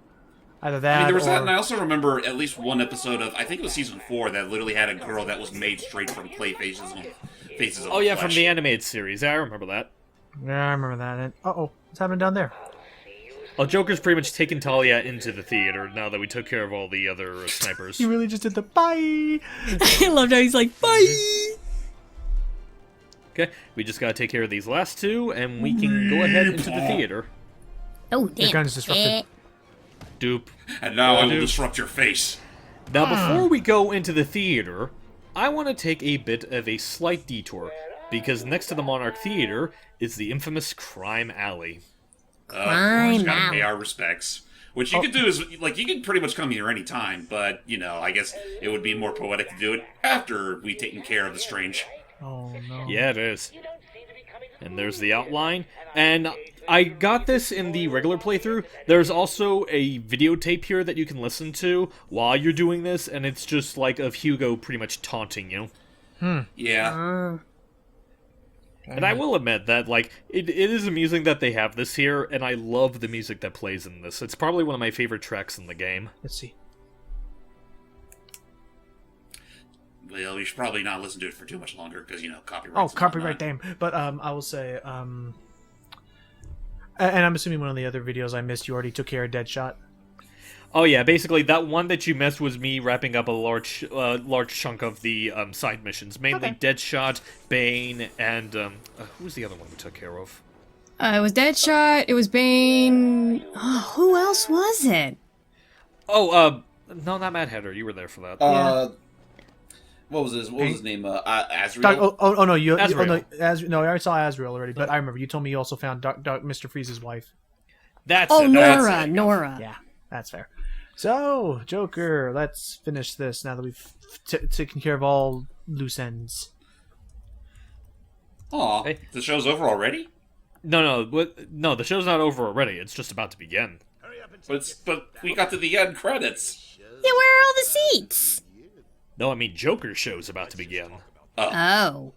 Speaker 2: either that.
Speaker 4: I mean, there was
Speaker 2: or...
Speaker 4: that, and I also remember at least one episode of, I think it was season 4, that literally had a girl that was made straight from Clayface's faces of
Speaker 1: Oh, yeah,
Speaker 4: flesh.
Speaker 1: from the animated series. I remember that.
Speaker 2: Yeah, I remember that. And what's happening down there?
Speaker 1: Well, Joker's pretty much taken Talia into the theater now that we took care of all the other snipers.
Speaker 2: He really just did the bye.
Speaker 3: I loved how he's like, bye!
Speaker 1: Okay, we just gotta take care of these last two, and we can go ahead into the theater.
Speaker 3: Oh,
Speaker 2: Your
Speaker 3: damn.
Speaker 2: gun's disrupted.
Speaker 1: Dupe.
Speaker 4: And now I will disrupt your face.
Speaker 1: Now, before we go into the theater, I want to take a bit of a slight detour, because next to the Monarch Theater is the infamous Crime Alley.
Speaker 3: Crime
Speaker 4: Gotta pay
Speaker 3: Alley.
Speaker 4: our respects. What you could do is, like, you can pretty much come here anytime, but, I guess it would be more poetic to do it after we've taken care of the Strange.
Speaker 2: Oh no.
Speaker 1: Yeah, it is. And there's the outline. And I got this in the regular playthrough. There's also a videotape here that you can listen to while you're doing this, and it's just like of Hugo pretty much taunting you.
Speaker 4: Yeah.
Speaker 1: And I will admit that, like, it is amusing that they have this here, and I love the music that plays in this. It's probably one of my favorite tracks in the game.
Speaker 2: Let's see.
Speaker 4: Well, we should probably not listen to it for too much longer, because, copyright.
Speaker 2: Oh, copyright name. But I will say, and I'm assuming one of the other videos I missed, you already took care of Deadshot.
Speaker 1: Oh yeah, basically that one that you missed was me wrapping up a large chunk of the side missions, mainly Deadshot, Bane, and who was the other one we took care of?
Speaker 3: It was Deadshot, it was Bane... Oh, who else was it?
Speaker 1: Oh, no, not Mad Hatter. You were there for that.
Speaker 4: What was his name? Azrael?
Speaker 2: No,
Speaker 1: Azrael.
Speaker 2: No, I already saw Azrael already, but I remember you told me you also found Mr. Freeze's wife.
Speaker 1: That's
Speaker 3: Oh,
Speaker 1: it.
Speaker 3: Nora, Nora.
Speaker 2: Yeah, that's fair. So, Joker, let's finish this now that we've taken care of all loose ends.
Speaker 4: Aw,
Speaker 1: Hey.
Speaker 4: the show's over already?
Speaker 1: No, the show's not over already. It's just about to begin.
Speaker 4: But we got to the end credits.
Speaker 3: Yeah, where are all the seats?
Speaker 1: No, I mean Joker's show's about to begin.
Speaker 3: Oh.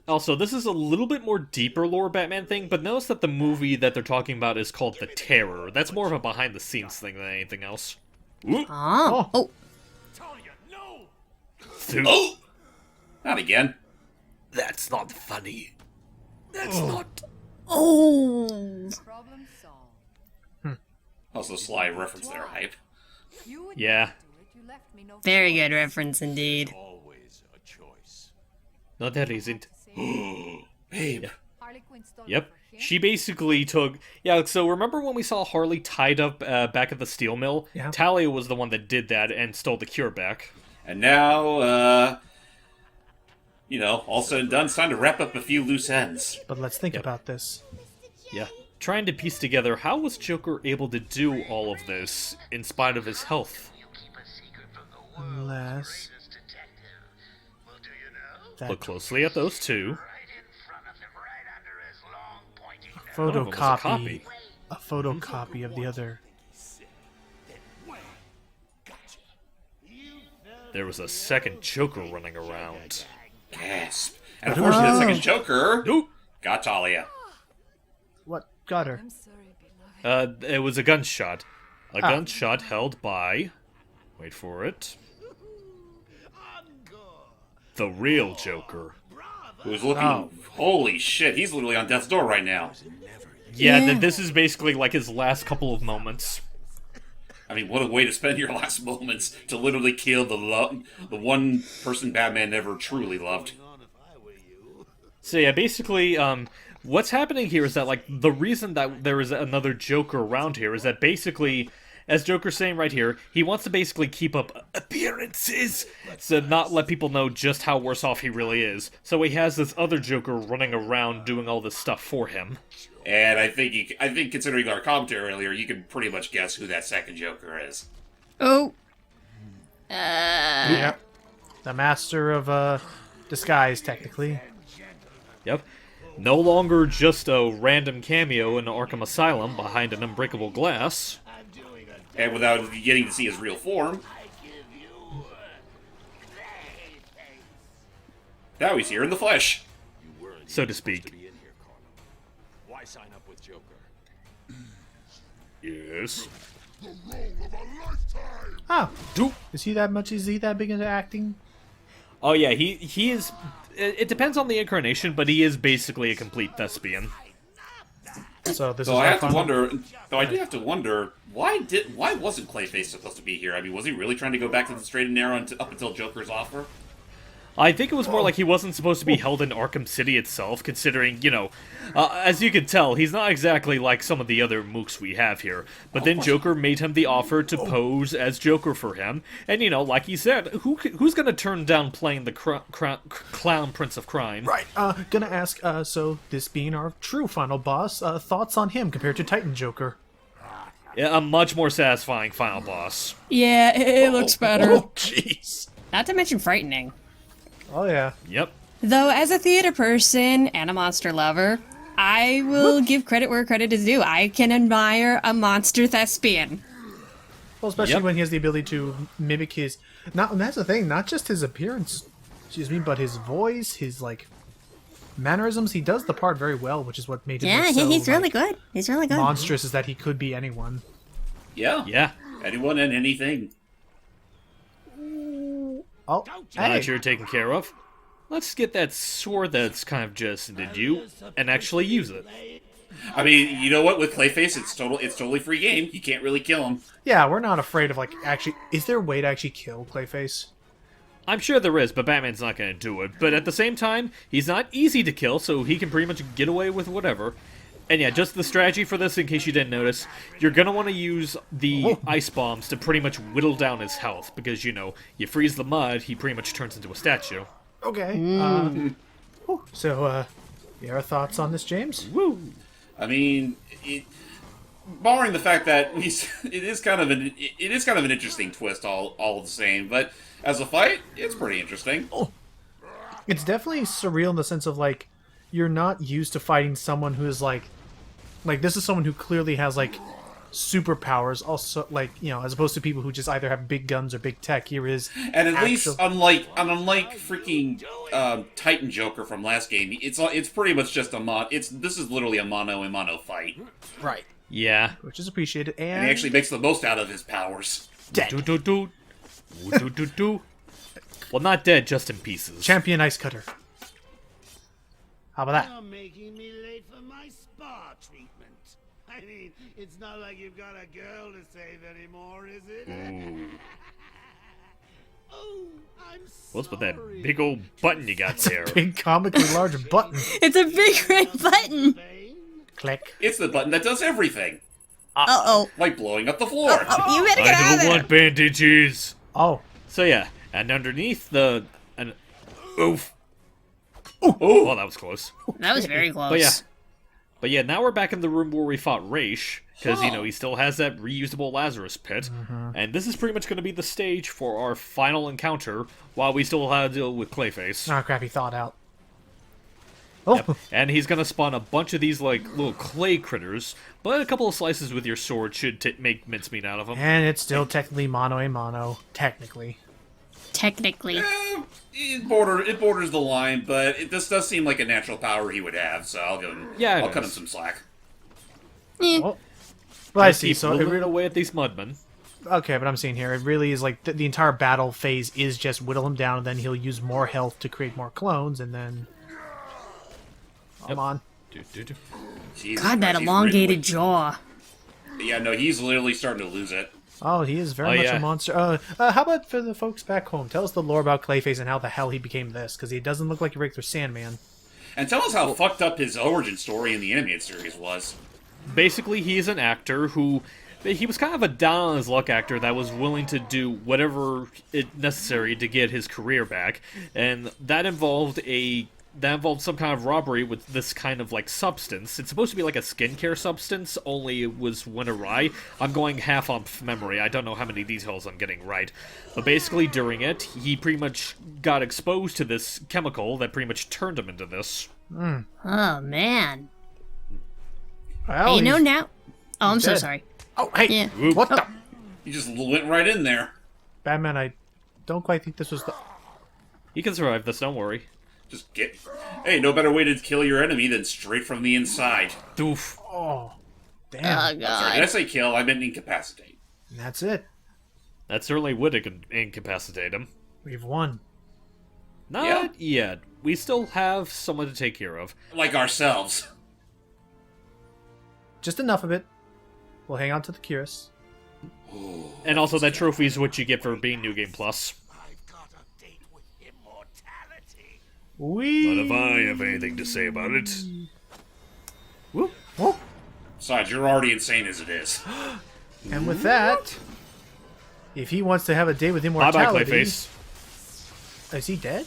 Speaker 1: Also, this is a little bit more deeper lore Batman thing, but notice that the movie that they're talking about is called The Terror. That's more of a behind-the-scenes thing than anything else.
Speaker 3: Oh. Oh.
Speaker 4: Oh! Not again.
Speaker 1: That's not funny. That's not...
Speaker 3: Oh.
Speaker 7: Problem solved.
Speaker 4: Also, sly reference there, hype.
Speaker 7: You would
Speaker 1: Yeah.
Speaker 7: you left me no
Speaker 3: Very good reference indeed.
Speaker 11: Always a choice.
Speaker 1: No, there isn't.
Speaker 4: Babe.
Speaker 7: Harley Quinn.
Speaker 1: Yep. She basically took... Yeah, so remember when we saw Harley tied up back at the steel mill?
Speaker 2: Yeah.
Speaker 1: Talia was the one that did that and stole the cure back.
Speaker 4: And now, all said and done, it's time to wrap up a few loose ends.
Speaker 2: But let's think about this.
Speaker 1: Yeah. Trying to piece together, how was Joker able to do all of this in spite of his health?
Speaker 2: Unless...
Speaker 1: Look closely at those two.
Speaker 2: Photocopy. A photocopy of the other.
Speaker 1: There was a second Joker running around.
Speaker 4: Gasp. And unfortunately, the second Joker
Speaker 1: Nope.
Speaker 4: got Talia.
Speaker 2: What got her?
Speaker 7: I'm sorry, beloved.
Speaker 1: It was a gunshot. A gunshot held by... Wait for it. The real Joker.
Speaker 4: Who's looking... Holy shit, he's literally on death's door right now.
Speaker 1: Yeah, this is basically like his last couple of moments.
Speaker 4: I mean, what a way to spend your last moments, to literally kill the one person Batman never truly loved.
Speaker 1: So yeah, basically, what's happening here is that, like, the reason that there is another Joker around here is that basically, as Joker's saying right here, he wants to basically keep up appearances, so not let people know just how worse off he really is. So he has this other Joker running around doing all this stuff for him.
Speaker 4: And I think considering our commentary earlier, you can pretty much guess who that second Joker is.
Speaker 3: Oh.
Speaker 2: Yep. The master of disguise, technically.
Speaker 1: Yep. No longer just a random cameo in Arkham Asylum behind an unbreakable glass.
Speaker 4: And without getting to see his real form. Now he's here in the flesh.
Speaker 1: So to speak.
Speaker 11: Why sign up with Joker?
Speaker 1: Yes.
Speaker 2: Oh.
Speaker 1: Do.
Speaker 2: Is he that big into acting?
Speaker 1: Oh yeah, he is... It depends on the incarnation, but he is basically a complete thespian.
Speaker 2: So this
Speaker 4: So
Speaker 2: is
Speaker 4: I
Speaker 2: our
Speaker 4: have to
Speaker 2: final-
Speaker 4: wonder. Though I do have to wonder why wasn't Clayface supposed to be here? I mean, was he really trying to go back to the straight and narrow up until Joker's offer?
Speaker 1: I think it was more like he wasn't supposed to be held in Arkham City itself, considering, as you can tell, he's not exactly like some of the other mooks we have here. But then Joker made him the offer to pose as Joker for him, and, like he said, who's gonna turn down playing the Clown Prince of Crime?
Speaker 2: Right. Gonna ask, so this being our true final boss, thoughts on him compared to Titan Joker?
Speaker 1: Yeah, a much more satisfying final boss.
Speaker 3: Yeah, it looks better.
Speaker 2: Oh, jeez.
Speaker 3: Not to mention frightening.
Speaker 2: Oh, yeah.
Speaker 1: Yep.
Speaker 3: Though, as a theater person and a monster lover, I will give credit where credit is due. I can admire a monster thespian.
Speaker 2: Well, especially when he has the ability to mimic his... and that's the thing, not just his appearance, but his voice, his, mannerisms. He does the part very well, which is what made him
Speaker 3: Yeah,
Speaker 2: so,
Speaker 3: he's really good. He's really good.
Speaker 2: monstrous, is that he could be anyone.
Speaker 4: Yeah.
Speaker 1: Yeah.
Speaker 4: Anyone and anything.
Speaker 2: Oh,
Speaker 1: Now
Speaker 2: hey.
Speaker 1: that you're taken care of, let's get that sword that's kind of just did you and actually use it.
Speaker 4: I mean, you know what? With Clayface, it's totally free game. You can't really kill him.
Speaker 2: Yeah, we're not afraid of, actually... Is there a way to actually kill Clayface?
Speaker 1: I'm sure there is, but Batman's not going to do it. But at the same time, he's not easy to kill, so he can pretty much get away with whatever. And yeah, just the strategy for this, in case you didn't notice, you're going to want to use the ice bombs to pretty much whittle down his health, because, you freeze the mud, he pretty much turns into a statue.
Speaker 2: Okay. So, your thoughts on this, James?
Speaker 1: Woo!
Speaker 4: I mean, barring the fact that it is kind of an interesting twist, all the same. But as a fight, it's pretty interesting.
Speaker 2: It's definitely surreal in the sense of, you're not used to fighting someone who is, this is someone who clearly has, superpowers, also, as opposed to people who just either have big guns or big tech. Here is...
Speaker 4: And at least, unlike freaking Titan Joker from last game, it's pretty much just this is literally a mano-a-mano fight.
Speaker 2: Right.
Speaker 1: Yeah.
Speaker 2: Which is appreciated,
Speaker 4: And he actually makes the most out of his powers.
Speaker 2: Dead.
Speaker 1: Well, not dead, just in pieces.
Speaker 2: Champion Ice Cutter. How about that?
Speaker 5: You're making me late for my spa treatment. I mean, it's not like you've got a girl to save anymore, is it?
Speaker 1: What's with that big old button you got there?
Speaker 2: Big comically large button.
Speaker 3: It's a big red button.
Speaker 2: Click.
Speaker 4: It's the button that does everything.
Speaker 3: Uh-oh.
Speaker 4: Like blowing up the floor.
Speaker 3: You better get out
Speaker 1: I
Speaker 3: of
Speaker 1: don't
Speaker 3: there.
Speaker 1: want bandages.
Speaker 2: Oh.
Speaker 1: So yeah, and underneath the... oof.
Speaker 4: Ooh.
Speaker 1: Oh, that was close.
Speaker 3: That was very close.
Speaker 1: But yeah, now we're back in the room where we fought Raish, because, you know, he still has that reusable Lazarus pit, and this is pretty much going to be the stage for our final encounter, while we still have to deal with Clayface.
Speaker 2: Oh, crap, he thawed out. Oh.
Speaker 1: Yep. And he's going to spawn a bunch of these, like, little clay critters, but a couple of slices with your sword should make mincemeat out of them.
Speaker 2: And it's still technically mono a mono. Technically.
Speaker 3: Technically.
Speaker 4: It borders the line, but this does seem like a natural power he would have, so I'll give him.
Speaker 1: Yeah,
Speaker 4: I'll cut him some slack.
Speaker 3: Eh.
Speaker 2: Oh. Well, I see.
Speaker 1: Keep
Speaker 2: So it
Speaker 1: whittling
Speaker 2: really,
Speaker 1: away at these mudmen.
Speaker 2: okay, but I'm seeing here, it really is like the entire battle phase is just whittle him down, and then he'll use more health to create more clones, and then... Come on.
Speaker 4: Jesus
Speaker 3: God, that
Speaker 4: Christ, he's
Speaker 3: elongated
Speaker 4: really-
Speaker 3: jaw.
Speaker 4: Yeah, no, he's literally starting to lose it.
Speaker 2: Oh, he is very
Speaker 1: Oh,
Speaker 2: much
Speaker 1: yeah.
Speaker 2: a monster. How about for the folks back home? Tell us the lore about Clayface and how the hell he became this, because he doesn't look like a regular Sandman.
Speaker 4: And tell us how fucked up his origin story in the animated series was.
Speaker 1: Basically, he's an actor who... He was kind of a down on his luck actor that was willing to do whatever it necessary to get his career back, and that involved some kind of robbery with this kind of, like, substance. It's supposed to be like a skincare substance, only it went awry. I'm going half off memory. I don't know how many details I'm getting right. But basically, during it, he pretty much got exposed to this chemical that pretty much turned him into this.
Speaker 3: Oh, man.
Speaker 2: Well,
Speaker 3: You know
Speaker 2: he's-
Speaker 3: now... Oh, I'm so
Speaker 2: dead.
Speaker 3: sorry.
Speaker 2: Oh, hey!
Speaker 3: Yeah.
Speaker 2: What the...
Speaker 4: He just went right in there.
Speaker 2: Batman, I don't quite think this was the...
Speaker 1: He can survive this, don't worry.
Speaker 4: Just get. Hey, no better way to kill your enemy than straight from the inside.
Speaker 1: Doof.
Speaker 2: Oh, damn.
Speaker 3: Oh,
Speaker 4: Sorry, did I
Speaker 3: God.
Speaker 4: say kill? I meant incapacitate.
Speaker 2: And that's it.
Speaker 1: That certainly would incapacitate him.
Speaker 2: We've won.
Speaker 1: Not yet. We still have someone to take care of.
Speaker 4: Like ourselves.
Speaker 2: Just enough of it. We'll hang on to the Curious.
Speaker 1: And also, that trophy is what you get for being New Game Plus.
Speaker 10: I've got a date with immortality.
Speaker 1: Not if I have anything to say about it.
Speaker 2: Whoop, whoop.
Speaker 4: Besides, you're already insane as it is.
Speaker 2: And with that, if he wants to have a date with
Speaker 1: Bye-bye,
Speaker 2: immortality...
Speaker 1: Clayface.
Speaker 2: Is he dead?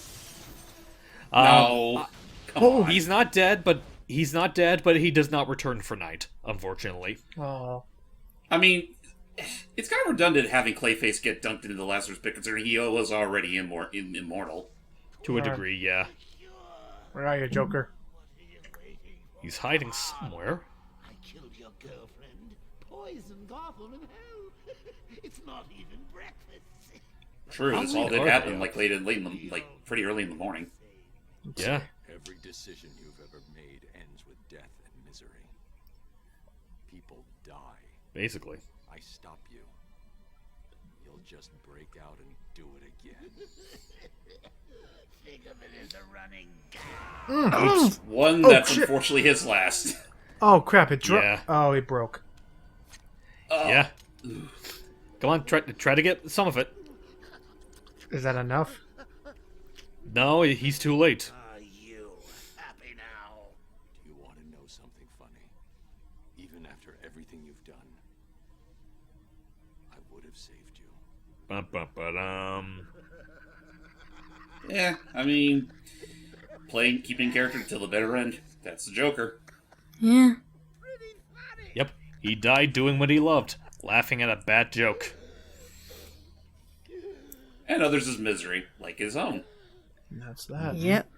Speaker 4: No. Come
Speaker 2: Oh,
Speaker 4: on.
Speaker 1: He's not dead, but he does not return for night, unfortunately.
Speaker 2: Oh.
Speaker 4: I mean, it's kind of redundant having Clayface get dunked into the Lazarus pit, considering he was already immortal.
Speaker 1: To a degree, yeah.
Speaker 2: Where are you, Joker?
Speaker 1: He's hiding somewhere.
Speaker 10: I killed your girlfriend. Poisoned Gotham in hell. It's not even breakfast.
Speaker 4: True, this all did happen like pretty early in the morning.
Speaker 1: Yeah.
Speaker 11: Every decision you've ever made ends with death and misery. People die.
Speaker 1: Basically.
Speaker 11: I stop you. You'll just break out and do it again.
Speaker 10: Think of it as a running gag.
Speaker 4: Oops, one
Speaker 2: Oh,
Speaker 4: that's
Speaker 2: shit.
Speaker 4: unfortunately his last.
Speaker 2: Oh, crap, it
Speaker 1: Yeah.
Speaker 2: Oh, it broke.
Speaker 1: Yeah. Come on, try to get some of it.
Speaker 2: Is that enough?
Speaker 1: No, he's too late.
Speaker 10: Are you happy now?
Speaker 11: Do you want to know something funny? Even after everything you've done, I would have saved you.
Speaker 1: Bum-bum-ba-dum.
Speaker 4: Yeah, I mean, keeping character till the bitter end. That's the Joker.
Speaker 3: Yeah.
Speaker 1: Yep. He died doing what he loved, laughing at a bad joke.
Speaker 4: And others' misery, like his own.
Speaker 2: And that's that.
Speaker 3: Yep.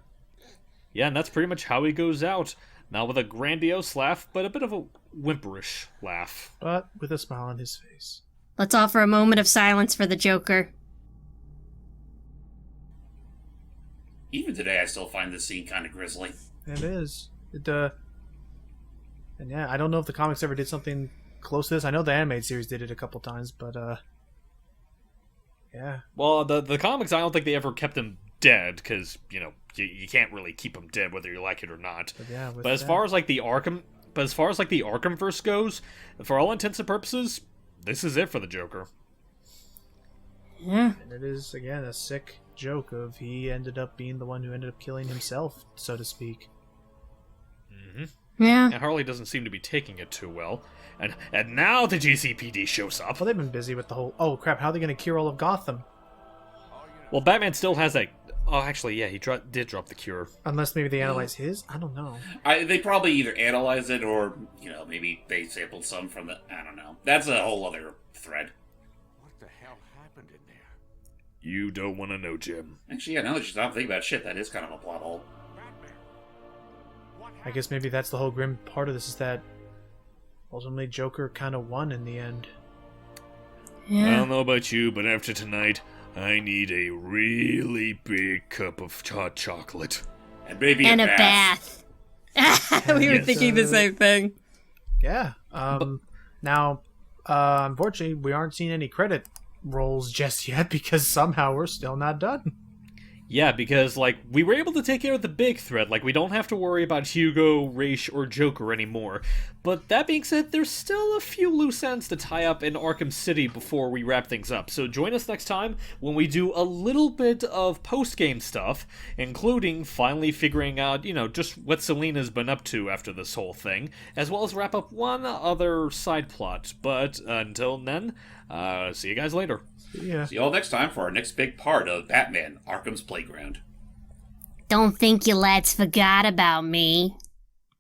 Speaker 1: Yeah, and that's pretty much how he goes out. Not with a grandiose laugh, but a bit of a whimperish laugh.
Speaker 2: But with a smile on his face.
Speaker 3: Let's offer a moment of silence for the Joker.
Speaker 4: Even today, I still find this scene kind of grisly.
Speaker 2: It is. And yeah, I don't know if the comics ever did something close to this. I know the animated series did it a couple times, but yeah.
Speaker 1: Well, the comics, I don't think they ever kept him dead, because, you know, you can't really keep him dead whether you like it or not.
Speaker 2: But yeah, with
Speaker 1: But as
Speaker 2: that-
Speaker 1: far as like the Arkhamverse goes, for all intents and purposes, this is it for the Joker.
Speaker 3: Yeah.
Speaker 2: And it is, again, a sick joke of he ended up being the one who ended up killing himself, so to speak.
Speaker 3: Yeah.
Speaker 1: And Harley doesn't seem to be taking it too well. And now the GCPD shows up.
Speaker 2: Well, they've been busy with the whole... Oh, crap, how are they going to cure all of Gotham?
Speaker 1: Well, Batman still has that... Oh, actually, yeah, he did drop the cure.
Speaker 2: Unless maybe they analyze his? I don't know.
Speaker 4: They probably either analyze it or, maybe they sampled some from the... I don't know. That's a whole other thread.
Speaker 11: What the hell happened in there?
Speaker 1: You don't want to know, Jim.
Speaker 4: Actually, yeah, now that you stop thinking about shit, that is kind of a plot hole.
Speaker 11: Batman. What
Speaker 2: I guess maybe that's the whole grim part of this, is that ultimately Joker kind of won in the end.
Speaker 1: I
Speaker 3: Yeah.
Speaker 1: don't know about you, but after tonight, I need a really big cup of hot chocolate.
Speaker 4: And maybe
Speaker 3: And
Speaker 4: a
Speaker 3: a
Speaker 4: bath.
Speaker 3: bath. We were
Speaker 1: Yes.
Speaker 3: thinking the same thing.
Speaker 2: Yeah. Now, unfortunately, we aren't seeing any credit rolls just yet because somehow we're still not done.
Speaker 1: Yeah, because, we were able to take care of the big threat. We don't have to worry about Hugo, Ra's, or Joker anymore. But that being said, there's still a few loose ends to tie up in Arkham City before we wrap things up. So join us next time when we do a little bit of post-game stuff, including finally figuring out, just what Selina's been up to after this whole thing, as well as wrap up one other side plot. But until then, see you guys later.
Speaker 2: Yeah.
Speaker 4: See you all next time for our next big part of Batman Arkham's Playground.
Speaker 3: Don't think you lads forgot about me.